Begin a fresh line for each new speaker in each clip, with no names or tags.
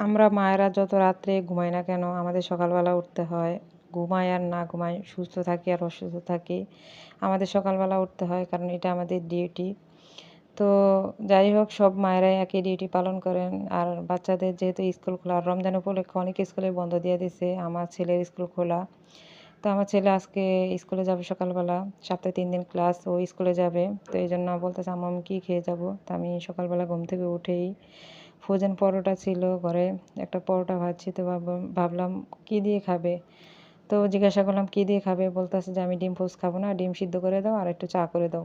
আমরা মায়েরা যত রাত্রে ঘুমাই না কেন আমাদের সকালবেলা উঠতে হয়। ঘুমাই আর না ঘুমাই, সুস্থ থাকি আর অসুস্থ থাকি, আমাদের সকালবেলা উঠতে হয়, কারণ এটা আমাদের ডিউটি। তো যাই হোক, সব মায়েরাই একই ডিউটি পালন করেন। আর বাচ্চাদের যেহেতু স্কুল খোলা, আর রমজান উপলক্ষে অনেক স্কুলে বন্ধ দিয়ে দিছে, আমার ছেলের স্কুল খোলা। তো আমার ছেলে আজকে স্কুলে যাবে সকালবেলা, সপ্তাহে 3 দিন ক্লাস, ও স্কুলে যাবে। তো এই জন্য বলতেছে, আম্মু আমি কী খেয়ে যাব? তো আমি সকালবেলা ঘুম থেকে উঠেই ফ্রোজেন পরোটা ছিল ঘরে, একটা পরোটা ভাজছি। তো ভাবলাম কী দিয়ে খাবে? তো জিজ্ঞাসা করলাম কী দিয়ে খাবে? বলতেছে যে আমি ডিম পোচ খাবো না, ডিম সিদ্ধ করে দাও আর একটু চা করে দাও।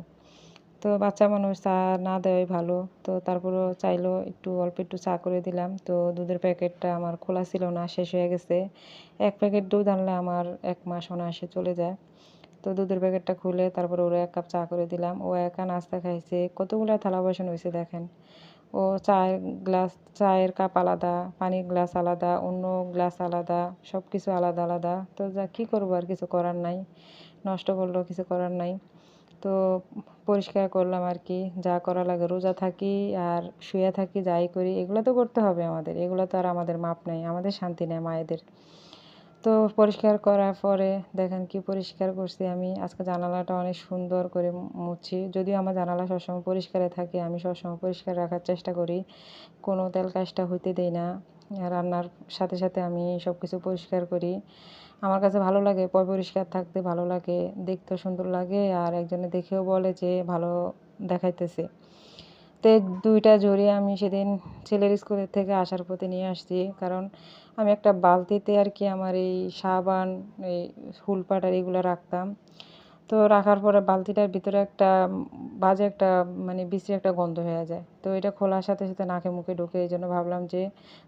তো বাচ্চা মানুষ, চা না দেওয়াই ভালো। তো তারপরেও চাইলো, একটু অল্প একটু চা করে দিলাম। তো দুধের প্যাকেটটা আমার খোলা ছিল না, শেষ হয়ে গেছে। 1 প্যাকেট দুধ আনলে আমার 1 মাস অনায়াসে চলে যায়। তো দুধের প্যাকেটটা খুলে তারপরে ওরে 1 কাপ চা করে দিলাম। ও একা নাস্তা খাইছে, কতগুলা থালা বাসন হয়েছে দেখেন। ও চায়ের গ্লাস, চায়ের কাপ আলাদা, পানির গ্লাস আলাদা, অন্য গ্লাস আলাদা, সব কিছু আলাদা আলাদা। তো যা কী করবো, আর কিছু করার নাই, নষ্ট করলেও কিছু করার নাই। তো পরিষ্কার করলাম আর কি, যা করা লাগে। রোজা থাকি আর শুয়ে থাকি, যাই করি এগুলো তো করতে হবে আমাদের, এগুলো তো আর আমাদের মাপ নেই, আমাদের শান্তি নেই মায়েদের। তো পরিষ্কার করার পরে দেখেন কি পরিষ্কার করছি আমি। আজকে জানালাটা অনেক সুন্দর করে মুছছি, যদিও আমার জানালা সবসময় পরিষ্কারে থাকে, আমি সবসময় পরিষ্কার রাখার চেষ্টা করি, কোনো তেল কাজটা হইতে দেই না। রান্নার সাথে সাথে আমি সব কিছু পরিষ্কার করি। আমার কাছে ভালো লাগে, পরিষ্কার থাকতে ভালো লাগে, দেখতেও সুন্দর লাগে, আর একজনে দেখেও বলে যে ভালো দেখাইতেছে। তো 2টা ঝুড়ি আমি সেদিন ছেলের স্কুলের থেকে আসার পথে নিয়ে আসছি, কারণ আমি একটা বালতিতে আর কি আমার এই সাবান, এই হুল পাউডার এগুলো রাখতাম। তো রাখার পরে বালতিটার ভিতরে একটা বাজে একটা, মানে বিশ্রী একটা গন্ধ হয়ে যায়। তো এটা খোলার সাথে সাথে নাকে মুখে ঢুকে, এই জন্য ভাবলাম যে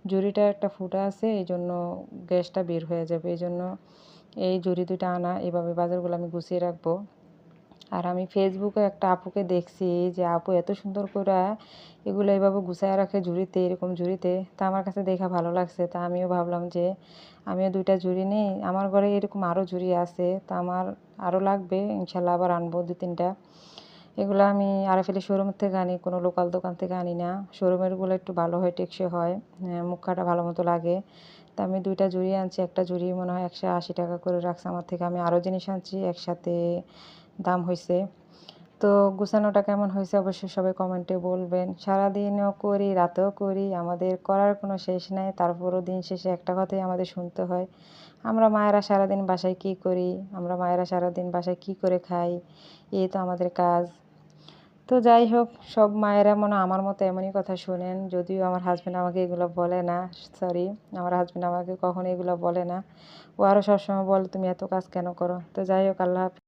ঝুড়িটা একটা ফুটা আছে, এই জন্য গ্যাসটা বের হয়ে যাবে, এই জন্য এই ঝুড়ি 2টা আনা। এভাবে বাজারগুলো আমি গুছিয়ে রাখবো। আর আমি ফেসবুকে একটা আপুকে দেখছি, যে আপু এত সুন্দর করে এগুলো এভাবে গুছায় রাখে ঝুড়িতে, এরকম ঝুড়িতে। তা আমার কাছে দেখা ভালো লাগছে, তা আমিও ভাবলাম যে আমিও 2টা ঝুড়ি নিই। আমার ঘরে এরকম আরও ঝুড়ি আছে, তা আমার আরও লাগবে, ইনশাল্লাহ আবার আনবো 2-3টা। এগুলো আমি আরএফএল শোরুম থেকে আনি, কোনো লোকাল দোকান থেকে আনি না। শোরুমেরগুলো একটু ভালো হয়, টেকসই হয়, মুখাটা ভালো মতো লাগে। তা আমি 2টা ঝুড়ি আনছি, একটা ঝুড়ি মনে হয় 180 টাকা করে রাখছে আমার থেকে। আমি আরও জিনিস আনছি একসাথে, দাম হয়েছে। তো গুছানোটা কেমন হয়েছে অবশ্যই সবাই কমেন্টে বলবেন। সারাদিনও করি, রাতেও করি, আমাদের করার কোনো শেষ নাই। তারপরও দিন শেষে একটা কথাই আমাদের শুনতে হয়, আমরা মায়েরা সারাদিন বাসায় কী করি, আমরা মায়েরা সারাদিন বাসায় কী করে খাই, এই তো আমাদের কাজ। তো যাই হোক, সব মায়েরা মনে হয় আমার মতো এমনই কথা শোনেন, যদিও আমার হাজব্যান্ড আমাকে এগুলো বলে না। সরি, আমার হাজব্যান্ড আমাকে কখনো এগুলো বলে না। ও আরও সবসময় বলে তুমি এত কাজ কেন করো? তো যাই হোক, আল্লাহ হাফেজ।